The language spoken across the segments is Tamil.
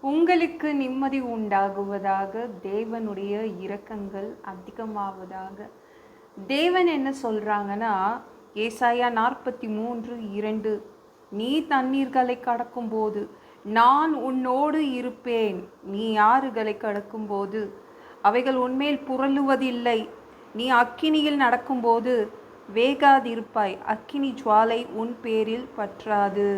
உங்களுக்கு நிம்மதி உண்டாகுவதாக, தேவனுடைய இரக்கங்கள் அதிகமாவதாக. தேவன் என்ன சொல்றாங்கன்னா, ஏசாயா 43:2, நீ தண்ணீர்களை கடக்கும்போது நான் உன்னோடு இருப்பேன், நீ ஆறுகளை கடக்கும்போது அவைகள் உன்மேல் புரளுவதில்லை, நீ அக்கினியில் நடக்கும்போது வேகாதிருப்பாய், அக்கினி ஜுவாலை உன் பேரில் பற்றாது.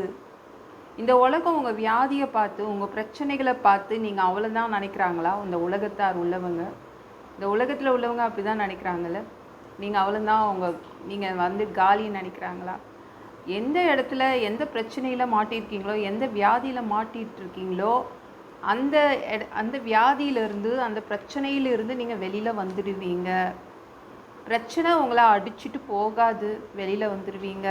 இந்த உலகம் உங்கள் வியாதியை பார்த்து, உங்கள் பிரச்சனைகளை பார்த்து நீங்கள் அவ்வளோதான் நினைக்கிறாங்களா? இந்த உலகத்தார் உள்ளவங்க, இந்த உலகத்தில் உள்ளவங்க அப்படி தான் நினைக்கிறாங்கல்ல. நீங்கள் அவ்வளோதான் நீங்கள் வந்து காலின்னு நினைக்கிறாங்களா? எந்த இடத்துல எந்த பிரச்சனையில் மாட்டியிருக்கீங்களோ, எந்த வியாதியில் மாட்டிகிட்ருக்கீங்களோ, அந்த வியாதியிலிருந்து, அந்த பிரச்சனையிலிருந்து நீங்கள் வெளியில் வந்துடுவீங்க. பிரச்சனை உங்களை அடிச்சுட்டு போகாது, வெளியில் வந்துடுவீங்க.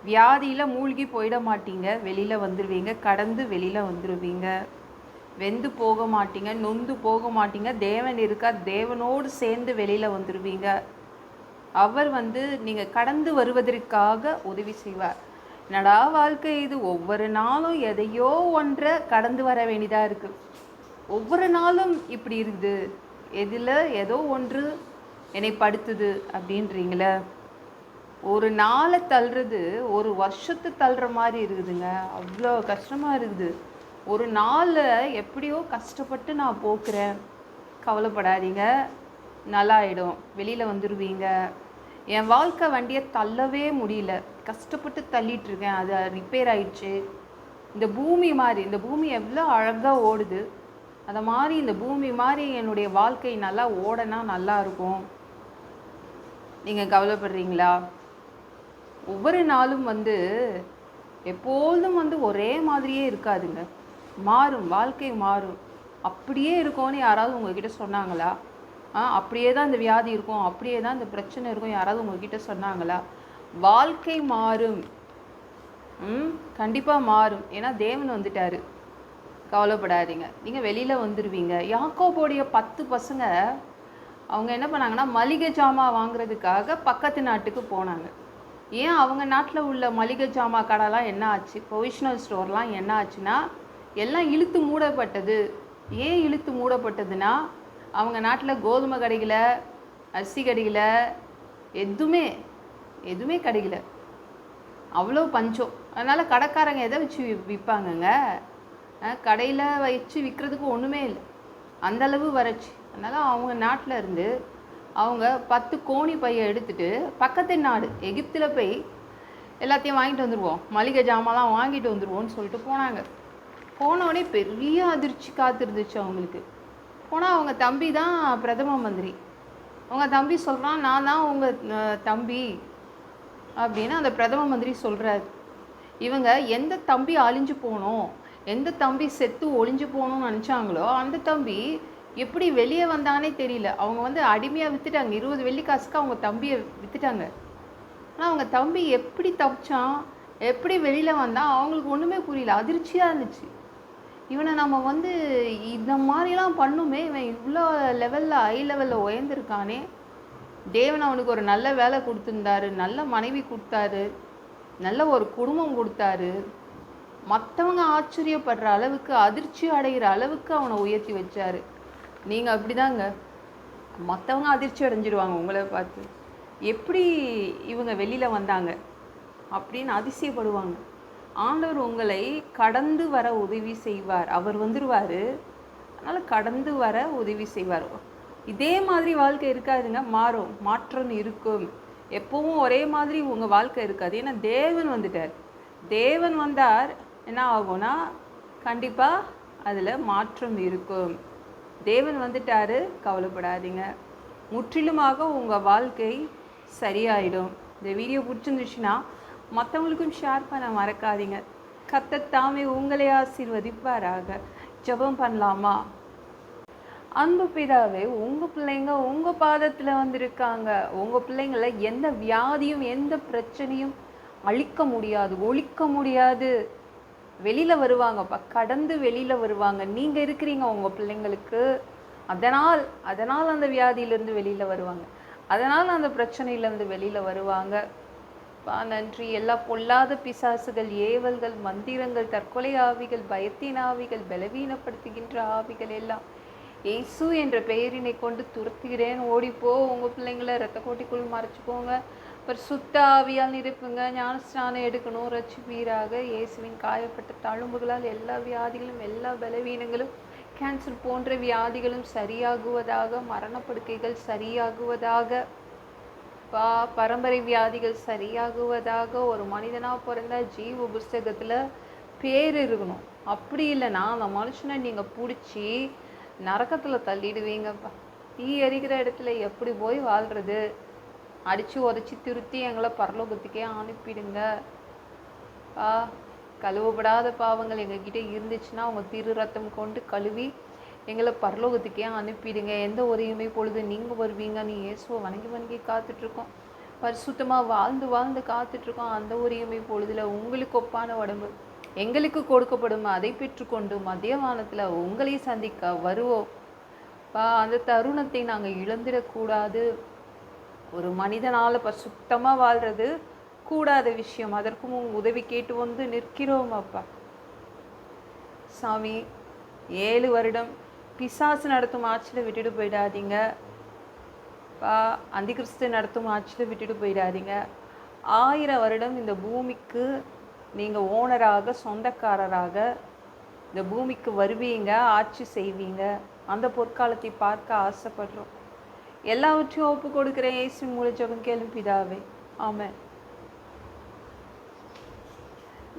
வியாதியில் மூழ்கி போயிட மாட்டீங்க, வெளியில் வந்துடுவீங்க. கடந்து வெளியில் வந்துடுவீங்க. வெந்து போக மாட்டீங்க, நொந்து போக மாட்டீங்க. தேவன் இருக்கார், தேவனோடு சேர்ந்து வெளியில் வந்துடுவீங்க. அவர் நீங்கள் கடந்து வருவதற்காக உதவி செய்வார். என்னடா வாழ்க்கை இது, ஒவ்வொரு நாளும் எதையோ ஒன்றை கடந்து வர வேண்டியதாக இருக்குது. ஒவ்வொரு நாளும் இப்படி இருக்குது, எதில் ஏதோ ஒன்று என்னை படுத்துது அப்படின்றீங்களே. ஒரு நாளை தள்ளுறது ஒரு வருஷத்தை தள்ளுற மாதிரி இருக்குதுங்க. அவ்வளோ கஷ்டமாக இருக்குது. ஒரு நாளில் எப்படியோ கஷ்டப்பட்டு நான் போக்குறேன். கவலைப்படாதீங்க, நல்லாயிடும், வெளியில் வந்துடுவீங்க. என் வாழ்க்கை வண்டியை தள்ளவே முடியல, கஷ்டப்பட்டு தள்ளிகிட்ருக்கேன், அது ரிப்பேர் ஆயிடுச்சு. இந்த பூமி எவ்வளோ அழகாக ஓடுது, அதை மாதிரி இந்த பூமி மாதிரி என்னுடைய வாழ்க்கை நல்லா ஓடனா நல்லாயிருக்கும். நீங்கள் கவலைப்படுறீங்களா? ஒவ்வொரு நாளும் எப்பொழுதும் ஒரே மாதிரியே இருக்காதுங்க. மாறும், வாழ்க்கை மாறும். அப்படியே இருக்கும்னு யாராவது உங்ககிட்ட சொன்னாங்களா? அப்படியே தான் இந்த வியாதி இருக்கும், அப்படியே தான் இந்த பிரச்சனை இருக்கும், யாராவது உங்ககிட்ட சொன்னாங்களா? வாழ்க்கை மாறும், கண்டிப்பாக மாறும். ஏன்னா தேவன் வந்துட்டாரு, கவலைப்படாதீங்க, நீங்கள் வெளியில் வந்துடுவீங்க. யாக்கோபோடைய 10 பசங்க அவங்க என்ன பண்ணாங்கன்னா, மளிகை ஜாமான் வாங்குறதுக்காக பக்கத்து நாட்டுக்கு போனாங்க. ஏன் அவங்க நாட்டில் உள்ள மளிகை ஜாமான் கடைலாம் என்ன ஆச்சு, ப்ரொவிஷனல் ஸ்டோர்லாம் என்ன ஆச்சுன்னா எல்லாம் இழுத்து மூடப்பட்டது. ஏன் இழுத்து மூடப்பட்டதுன்னா, அவங்க நாட்டில் கோதுமை கிடைக்கல, அரிசி கிடைக்கல, எதுவுமே கிடைக்கல. அவ்வளோ பஞ்சம். அதனால் கடைக்காரங்க எதை வச்சு விற்பாங்கங்க? கடையில் வச்சு விற்கிறதுக்கு ஒன்றுமே இல்லை, அந்தளவு வறட்சி. அதனால் அவங்க நாட்டில் இருந்து அவங்க 10 கோணி பையை எடுத்துகிட்டு பக்கத்து நாடு எகிப்தில் போய் எல்லாத்தையும் வாங்கிட்டு வந்துடுவோம், மளிகை ஜாமான்லாம் வாங்கிட்டு வந்துடுவோம்னு சொல்லிட்டு போனாங்க. போனோடனே பெரிய அதிர்ச்சி காத்திருந்துச்சு அவங்களுக்கு. போனால் அவங்க தம்பி தான் பிரதம மந்திரி. அவங்க தம்பி சொல்கிறான், நான் தான் உங்கள் தம்பி அப்படின்னு அந்த பிரதம மந்திரி சொல்கிறாரு. இவங்க எந்த தம்பி அழிஞ்சு போகணும், எந்த தம்பி செத்து ஒளிஞ்சு போகணும்னு நினச்சாங்களோ அந்த தம்பி எப்படி வெளியே வந்தானே தெரியல. அவங்க அடிமையாக விற்றுட்டாங்க, 20 வெள்ளி காசுக்கு அவங்க தம்பியை விற்றுட்டாங்க. ஆனால் அவங்க தம்பி எப்படி தப்பிச்சான், எப்படி வெளியில் வந்தான், அவங்களுக்கு ஒன்றுமே புரியல. அதிர்ச்சியாக இருந்துச்சு. இவனை நம்ம இந்த மாதிரிலாம் பண்ணுமே, இவன் இவ்வளோ லெவலில் ஹை லெவலில் உயர்ந்திருக்கானே. தேவன் அவனுக்கு ஒரு நல்ல வேலை கொடுத்துருந்தாரு, நல்ல மனைவி கொடுத்தாரு, நல்ல ஒரு குடும்பம் கொடுத்தாரு. மற்றவங்க ஆச்சரியப்படுற அளவுக்கு, அதிர்ச்சி அடைகிற அளவுக்கு அவனை உயர்த்தி வச்சாரு. நீங்கள் அப்படி தாங்க, மற்றவங்க அதிர்ச்சி அடைஞ்சிடுவாங்க உங்களை பார்த்து. எப்படி இவங்க வெளியில் வந்தாங்க அப்படின்னு அதிசயப்படுவாங்க. ஆண்டவர் உங்களை கடந்து வர உதவி செய்வார். அவர் வந்துடுவார், அதனால் கடந்து வர உதவி செய்வார். இதே மாதிரி வாழ்க்கை இருக்காதுங்க, மாறும், மாற்றம் இருக்கும். எப்பவும் ஒரே மாதிரி உங்கள் வாழ்க்கை இருக்காது. ஏன்னா தேவன் வந்துட்டார். தேவன் வந்தார், என்ன ஆகும்னா கண்டிப்பாக அதில் மாற்றம் இருக்கும். தேவன் வந்துட்டாரு, கவலைப்படாதீங்க, முற்றிலுமாக உங்கள் வாழ்க்கை சரியாயிடும். இந்த வீடியோ பிடிச்சிருந்துச்சுன்னா மற்றவங்களுக்கும் ஷேர் பண்ண மறக்காதீங்க. கர்த்தர் தாமே உங்களை ஆசீர்வதிப்பாராக. ஜெபம் பண்ணலாமா? அன்பு பிதாவே, உங்கள் பிள்ளைங்க உங்கள் பாதத்தில் வந்திருக்காங்க. உங்கள் பிள்ளைங்களை எந்த வியாதியும் எந்த பிரச்சனையும் அழிக்க முடியாது, ஒழிக்க முடியாது. வெளியில் வருவாங்கப்பா, கடந்து வெளியில் வருவாங்க. நீங்கள் இருக்கிறீங்க உங்கள் பிள்ளைங்களுக்கு. அதனால் அந்த வியாதியிலேருந்து வெளியில் வருவாங்க, அதனால் அந்த பிரச்சனையிலேருந்து வெளியில் வருவாங்க. பா நன்றி. எல்லா பொல்லாத பிசாசுகள், ஏவல்கள், மந்திரங்கள், தற்கொலை ஆவிகள், பயத்தின் ஆவிகள், பலவீனப்படுத்துகின்ற ஆவிகள் எல்லாம் இயேசு என்ற பெயரினை கொண்டு துரத்துகிறேன். ஓடிப்போ. உங்கள் பிள்ளைங்களை ரத்த கோட்டிக்குள் மறைச்சிக்கோங்க. பரிசுத்த ஆவியால் நிரப்புங்க. ஞானஸ்நானம் எடுக்கணும். ரட்சிப்பீராக. இயேசுவின் காயப்பட்ட தழும்புகளால் எல்லா வியாதிகளும், எல்லா பலவீனங்களும், கேன்சர் போன்ற வியாதிகளும் சரியாகுவதாக. மரணப்படுக்கைகள் சரியாகுவதாக. பரம்பரை வியாதிகள் சரியாகுவதாக. ஒரு மனிதனாக பிறந்த ஜீவ புஸ்தகத்தில் பேர் இருக்கணும். அப்படி இல்லைன்னா அந்த மனுஷனை நீங்கள் பிடிச்சி நரக்கத்தில் தள்ளிடுவீங்கப்பா. தீ எரிக்கிற இடத்துல எப்படி போய் வாழ்கிறது? அடித்து உதச்சி திருத்தி எங்களை பரலோகத்துக்கே அனுப்பிடுங்க. கழுவப்படாத பாவங்கள் எங்ககிட்ட இருந்துச்சுன்னா அவங்க திரு ரத்தம் கொண்டு கழுவி எங்களை பரலோகத்துக்கே அனுப்பிடுங்க. எந்த உரையுமே பொழுது நீங்கள் வருவீங்க. நீ இயேசுவை வணங்கி காத்துட்ருக்கோம். பரிசுத்தமாக வாழ்ந்து காத்துட்ருக்கோம். அந்த உரையுமே பொழுதுல உங்களுக்கு ஒப்பான உடம்பு எங்களுக்கு கொடுக்கப்படும். அதை பெற்றுக்கொண்டு மதிய வானத்தில் உங்களை சந்திக்க வருவோம். அந்த தருணத்தை நாங்கள் இழந்துடக்கூடாது. ஒரு மனிதனால் பரிசுத்தமாக வாழ்கிறது கூடாத விஷயம். அதற்கும் உதவி கேட்டு வந்து நிற்கிறோம் அப்பா. சாமி, 7 வருடம் பிசாசு நடத்தும் ஆட்சியில் விட்டுட்டு போயிடாதீங்க. அந்தி கிறிஸ்து நடத்தும் ஆட்சியில் விட்டுட்டு போயிடாதீங்க. 1000 வருடம் இந்த பூமிக்கு நீங்கள் ஓனராக, சொந்தக்காரராக இந்த பூமிக்கு வருவீங்க, ஆட்சி செய்வீங்க. அந்த பொற்காலத்தை பார்க்க ஆசைப்படுறோம். எல்லாவற்றையும் ஒப்பு கொடுக்குறேன். இயேசுவின் மூலம் ஜெபம் கேளும் பிதாவே. ஆமென்.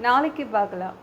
நாளைக்கு பார்க்கலாம்.